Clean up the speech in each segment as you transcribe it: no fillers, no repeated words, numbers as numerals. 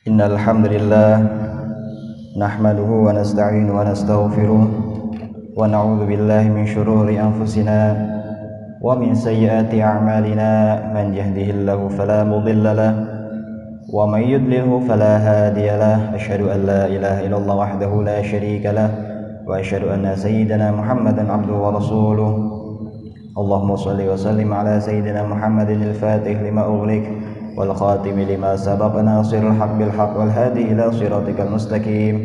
Innal hamdalillah nahmaduhu wa nasta'inu wa nastaghfiruh wa na'udzu billahi min shururi anfusina wa min sayyiati a'malina man yahdihillahu fala mudilla lahu wa man yudlilhu fala hadiya lahu asyhadu an la ilaha illallah wahdahu la syarika lahu wa asyhadu anna sayyidana Muhammadan abduhu wa rasuluh. Allahumma shalli wa sallim ala sayyidina Muhammadin al-fatih lima ughliq والخاتم لما سبق ناصر الحق بالحق والهادي إلى صراطك المستقيم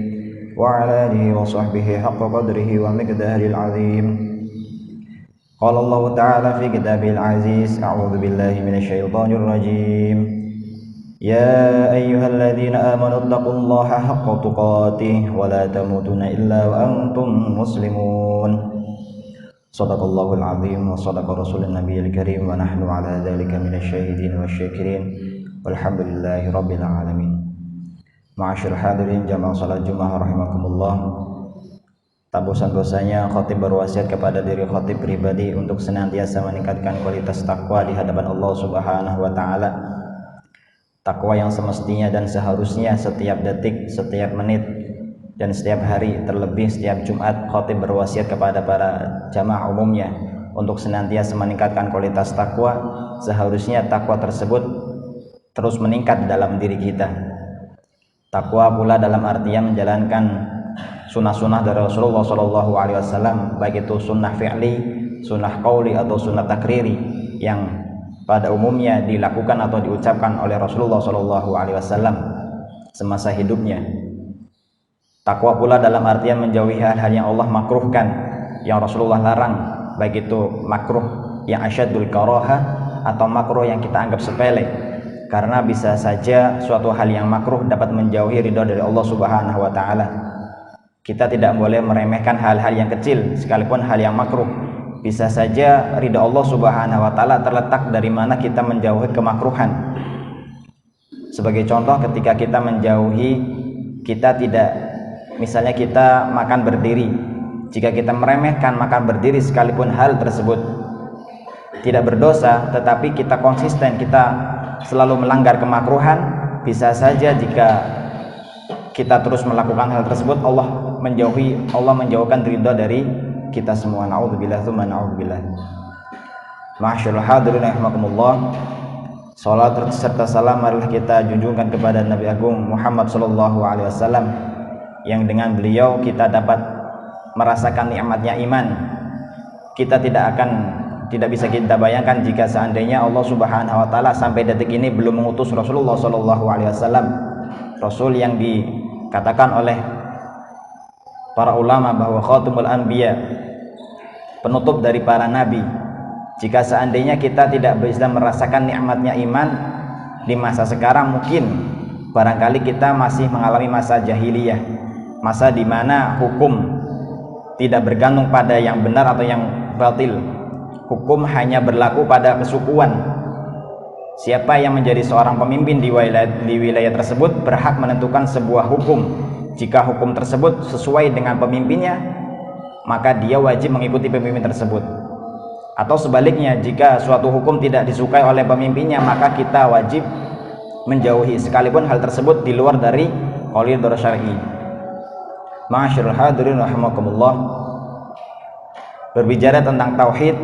وعلى آله وصحبه حق قدره ومقداره العظيم. قال الله تعالى في كتابه العزيز أعوذ بالله من الشيطان الرجيم يا أيها الذين آمنوا اتقوا الله حق تقاته ولا تموتن إلا وأنتم مسلمون. Shadaqallahul azim wa sadaqa rasulun nabiyil karim wa nahnu ala dzalika minasyahidin wasyakirin walhamdulillahi rabbil alamin. Ma'asyiral hadirin jamaah salat Jumat rahimakumullah. Tak bosan-bosannya khatib berwasiat kepada diri khatib pribadi untuk senantiasa meningkatkan kualitas takwa di hadapan Allah Subhanahu wa taala. Takwa yang semestinya dan seharusnya setiap detik, setiap menit dan setiap hari, terlebih setiap Jumat, khatib berwasiat kepada para jamaah umumnya untuk senantiasa meningkatkan kualitas takwa. Seharusnya takwa tersebut terus meningkat dalam diri kita. Takwa pula dalam artian menjalankan sunnah-sunnah dari Rasulullah SAW, baik itu sunnah fi'li, sunnah qauli atau sunnah takriri yang pada umumnya dilakukan atau diucapkan oleh Rasulullah SAW semasa hidupnya. Takwa pula dalam artian menjauhi hal-hal yang Allah makruhkan, yang Rasulullah larang, baik itu makruh yang asyadul karaha atau makruh yang kita anggap sepele, karena bisa saja suatu hal yang makruh dapat menjauhi ridha dari Allah Subhanahu wa taala. Kita tidak boleh meremehkan hal-hal yang kecil sekalipun hal yang makruh. Bisa saja ridha Allah Subhanahu wa taala terletak dari mana kita menjauhi kemakruhan. Sebagai contoh, ketika kita menjauhi, kita tidak, misalnya kita makan berdiri, jika kita meremehkan makan berdiri sekalipun hal tersebut tidak berdosa, tetapi kita konsisten, kita selalu melanggar kemakruhan, bisa saja jika kita terus melakukan hal tersebut Allah menjauhkan ridha dari kita semua. Na'udzubillah tsumma na'udzubillah. Ma'asyiral hadirin rahimakumullah. Salat serta salam marilah kita junjungkan kepada Nabi Agung Muhammad sallallahu alaihi wasallam, yang dengan beliau kita dapat merasakan nikmatnya iman. Kita tidak bisa kita bayangkan jika seandainya Allah Subhanahu wa taala sampai detik ini belum mengutus Rasulullah sallallahu alaihi wasallam, Rasul yang dikatakan oleh para ulama bahwa khatamul anbiya, penutup dari para nabi. Jika seandainya kita tidak bisa merasakan nikmatnya iman di masa sekarang, mungkin barangkali kita masih mengalami masa jahiliyah, masa di mana hukum tidak bergantung pada yang benar atau yang batil. Hukum hanya berlaku pada kesukuan. Siapa yang menjadi seorang pemimpin di wilayah tersebut berhak menentukan sebuah hukum. Jika hukum tersebut sesuai dengan pemimpinnya, maka dia wajib mengikuti pemimpin tersebut. Atau sebaliknya, jika suatu hukum tidak disukai oleh pemimpinnya, maka kita wajib menjauhi sekalipun hal tersebut di luar dari koridor syar'i. Ma'asyiral hadirin rahimakumullah. Berbicara tentang tauhid,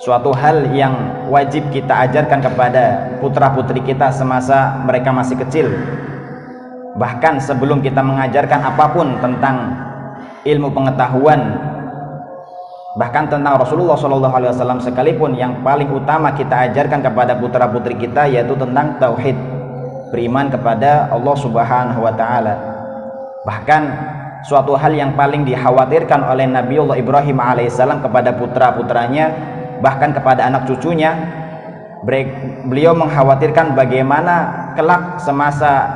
suatu hal yang wajib kita ajarkan kepada putra-putri kita semasa mereka masih kecil. Bahkan sebelum kita mengajarkan apapun tentang ilmu pengetahuan, bahkan tentang Rasulullah SAW sekalipun, yang paling utama kita ajarkan kepada putra-putri kita yaitu tentang tauhid, beriman kepada Allah Subhanahu wa taala. Bahkan suatu hal yang paling dikhawatirkan oleh Nabiullah Ibrahim alaihissalam kepada putra-putranya, bahkan kepada anak cucunya, beliau mengkhawatirkan bagaimana kelak semasa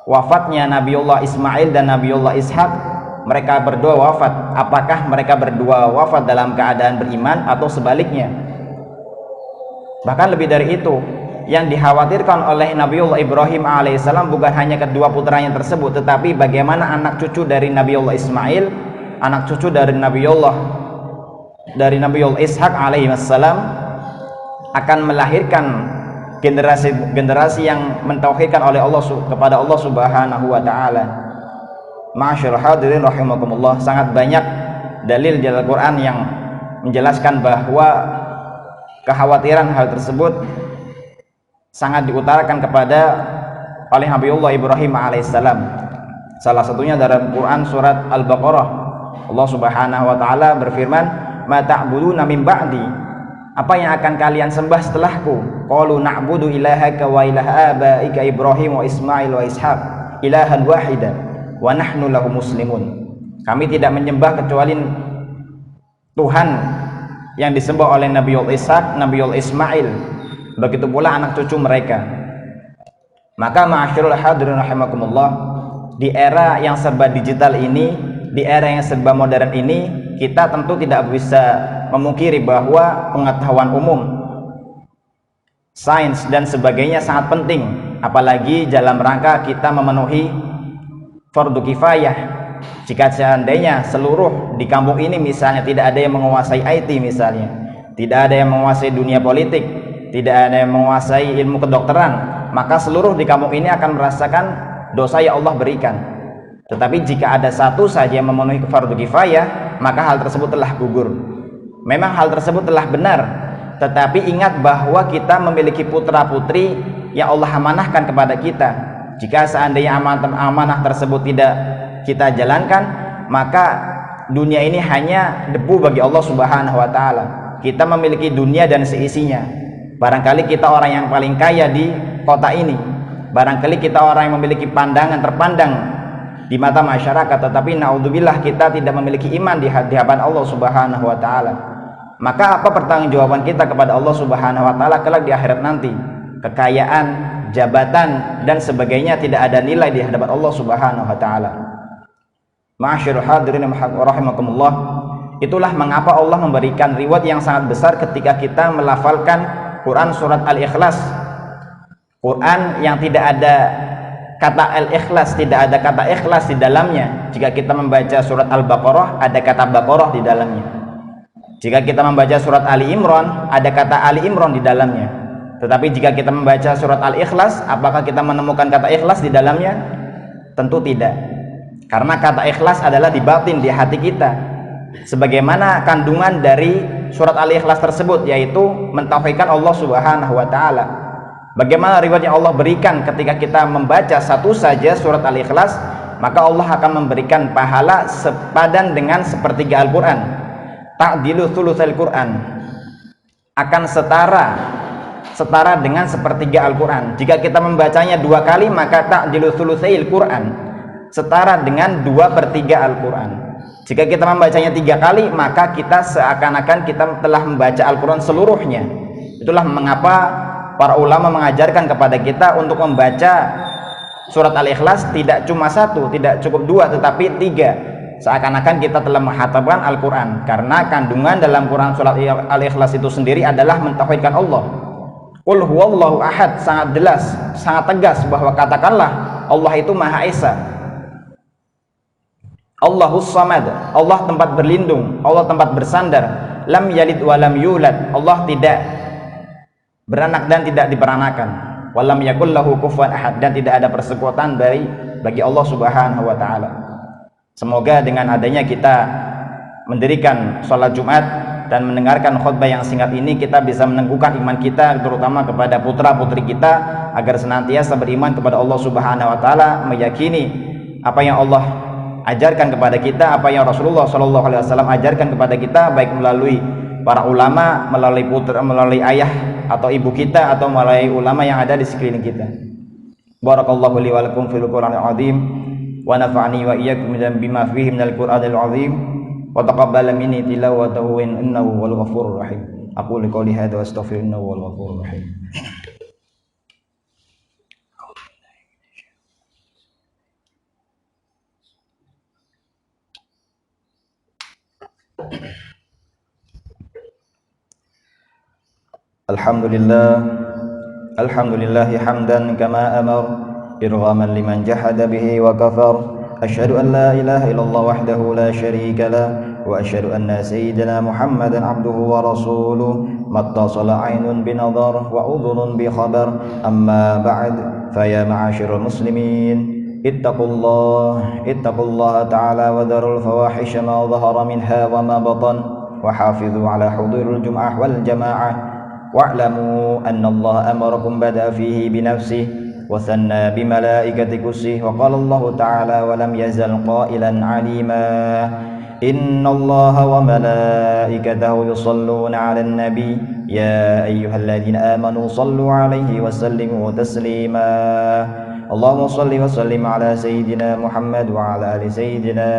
wafatnya Nabiullah Ismail dan Nabiullah Ishak, mereka berdua wafat. Apakah mereka berdua wafat dalam keadaan beriman atau sebaliknya? Bahkan lebih dari itu, yang dikhawatirkan oleh Nabiullah Ibrahim alaihissalam bukan hanya kedua putranya tersebut, tetapi bagaimana anak cucu dari Nabiullah Ismail, anak cucu dari Nabiullah Ishak alaihissalam akan melahirkan generasi yang mentauhidkan oleh Allah kepada Allah Subhanahu wa taala. Ma'asyiral hadirin rahimakumullah, sangat banyak dalil di Al-Qur'an yang menjelaskan bahwa kekhawatiran hal tersebut sangat diutarakan kepada oleh Nabiullah Ibrahim alaihissalam. Salah satunya dalam Quran surat Al-Baqarah, Allah Subhanahu wa taala berfirman, "Ma ta'buduna min ba'di?" Apa yang akan kalian sembah setelahku? Qalu na'budu ilahaka wa ilaha abaika Ibrahim wa Ismail wa Ishaq ilahan wahidan wa nahnu lahu muslimun. Kami tidak menyembah kecuali Tuhan yang disembah oleh Nabiul Ishaq, Nabiul Ismail, begitu pula anak cucu mereka. Maka ma'asyiral hadirin rahimakumullah, di era yang serba digital ini, di era yang serba modern ini, kita tentu tidak bisa memungkiri bahwa pengetahuan umum, sains dan sebagainya sangat penting, apalagi dalam rangka kita memenuhi fardu kifayah. Jika seandainya seluruh di kampung ini misalnya tidak ada yang menguasai IT misalnya, tidak ada yang menguasai dunia politik, tidak ada yang menguasai ilmu kedokteran, maka seluruh di kampung ini akan merasakan dosa yang Allah berikan. Tetapi jika ada satu saja yang memenuhi fardu kifayah, maka hal tersebut telah gugur. Memang hal tersebut telah benar, tetapi ingat bahwa kita memiliki putra-putri yang Allah amanahkan kepada kita. Jika seandainya amanah tersebut tidak kita jalankan, maka dunia ini hanya debu bagi Allah Subhanahu wa taala. Kita memiliki dunia dan seisinya. Barangkali kita orang yang paling kaya di kota ini, barangkali kita orang yang memiliki pandangan terpandang di mata masyarakat, tetapi naudzubillah kita tidak memiliki iman di hadapan Allah Subhanahu wa taala. Maka apa pertanggungjawaban kita kepada Allah Subhanahu wa taala kelak di akhirat nanti? Kekayaan, jabatan dan sebagainya tidak ada nilai di hadapan Allah Subhanahu wa taala. Ma'asyiral hadirin rahimakumullah, itulah mengapa Allah memberikan reward yang sangat besar ketika kita melafalkan Quran surat Al-Ikhlas. Quran yang tidak ada kata Al-Ikhlas, tidak ada kata ikhlas di dalamnya. Jika kita membaca surat Al-Baqarah, ada kata Baqarah di dalamnya. Jika kita membaca surat Ali Imran, ada kata Ali Imran di dalamnya. Tetapi jika kita membaca surat Al-Ikhlas, apakah kita menemukan kata ikhlas di dalamnya? Tentu tidak. Karena kata ikhlas adalah di batin, di hati kita. Sebagaimana kandungan dari surat Al-Ikhlas tersebut, yaitu mentauhidkan Allah Subhanahu wa taala. Bagaimana riwayat yang Allah berikan ketika kita membaca satu saja surat Al-Ikhlas, maka Allah akan memberikan pahala sepadan dengan sepertiga Al-Quran. Ta'dilu thulutsal Quran, akan setara dengan sepertiga Al-Quran. Jika kita membacanya 2 kali, maka ta'dilu thulutsail Quran, setara dengan 2/3 Al-Quran. Jika kita membacanya 3 kali, maka kita seakan-akan kita telah membaca Al-Quran seluruhnya. Itulah mengapa para ulama mengajarkan kepada kita untuk membaca surat Al-Ikhlas tidak cuma 1, tidak cukup 2, tetapi 3. Seakan-akan kita telah menghatamkan Al-Quran, karena kandungan dalam Quran surat Al-Ikhlas itu sendiri adalah mentauhidkan Allah. Qul huwallahu ahad, sangat jelas, sangat tegas bahwa katakanlah Allah itu Maha Esa. Allahus Samad, Allah tempat berlindung, Allah tempat bersandar. Lam yalid walam yulad, Allah tidak beranak dan tidak diperanakan. Walam yakul lahu kufuwan ahad, dan tidak ada persekutuan bagi Allah Subhanahu wa taala. Semoga dengan adanya kita mendirikan sholat Jumat dan mendengarkan khutbah yang singkat ini, kita bisa meneguhkan iman kita, terutama kepada putra-putri kita, agar senantiasa beriman kepada Allah Subhanahu wa taala, meyakini apa yang Allah ajarkan kepada kita, apa yang Rasulullah SAW ajarkan kepada kita, baik melalui para ulama, melalui ayah atau ibu kita, atau melalui ulama yang ada di sekeliling kita. Barakallahu li wa lakum fil Qur'anil azim, wa nafa'ani wa iyyakum bima fihi minal Qur'anil azim, wa taqabbal minni tilawatahu innahu wal ghafurur rahim. Aqulu qouli hadza wa astaghfiruhu wal ghafurur rahim. Alhamdulillahi hamdan kama amar, irghaman liman jahada bihi wa kafar. Asyhadu an la ilaha illallah wahdahu la syarika lah, wa asyhadu anna sayyidina Muhammadan abduhu wa rasuluh. ما اتصل عين بنظر وأذن بخبر. أما بعد، فيا معاشر المسلمين، اتقوا الله تعالى وذروا الفواحش ما ظهر منها وما بطن، وحافظوا على حضور الجمعة والجماعة، واعلموا أن الله أمركم بدأ فيه بنفسه وثنى بملائكة كرسيه، وقال الله تعالى: ولم يزل قائلا عليما: إن الله وملائكته يصلون على النبي يا أيها الذين آمنوا صلوا عليه وسلموا تسليما. اللهم صل وسلم على سيدنا محمد وعلى آل سيدنا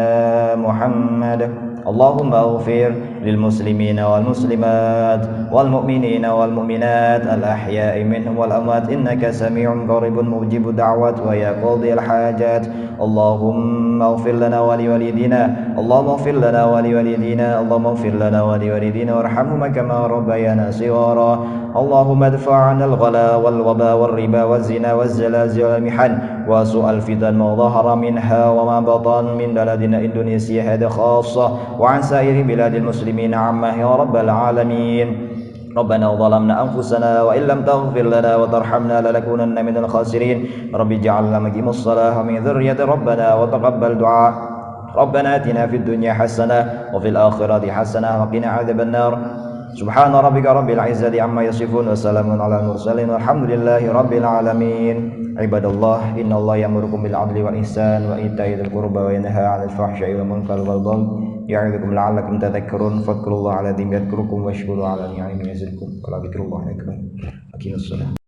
محمد. اللهم اغفر للمسلمين والمسلمات والمؤمنين والمؤمنات الأحياء منهم والأموات، إنك سميع قريب مجيب الدعوات ويا قاضي الحاجات. اللهم اغفر لنا ولوالدينا، اللهم اغفر لنا ولوالدينا، اللهم اغفر لنا ولوالدينا وارحمهما كما ربيانا صغارا. اللهم ادفع عنا الغلا والوبا والربا والزنا والزلازل والمحن وسوء الفتن ما ظهر منها وما بطن من بلدنا إندونيسيا هذا خاصة، وعن سائر بلاد المسلمين عامة يا رب العالمين. ربنا ظلمنا أنفسنا وإن لم تغفر لنا وترحمنا لنكونن من الخاسرين. رب اجعلنا مقيم الصلاة ومن ذرية ربنا وتقبل دعاء. ربنا آتنا في الدنيا حسنة وفي الآخرة حسنة وقنا عذاب النار. سبحان ربك رب العزة عما يصفون وسلام على المرسلين والحمد لله رب العالمين. عباد الله، إن الله يأمركم بالعدل والإحسان وإيتاء ذي القربى وينهى عن الفحشاء والمنكر والبغي يعظكم لعلكم تذكرون. فاذكروا الله العظيم يذكركم واشكروا على نعمه يزدكم ولذكر الله أكبر. أقيموا الصلاة.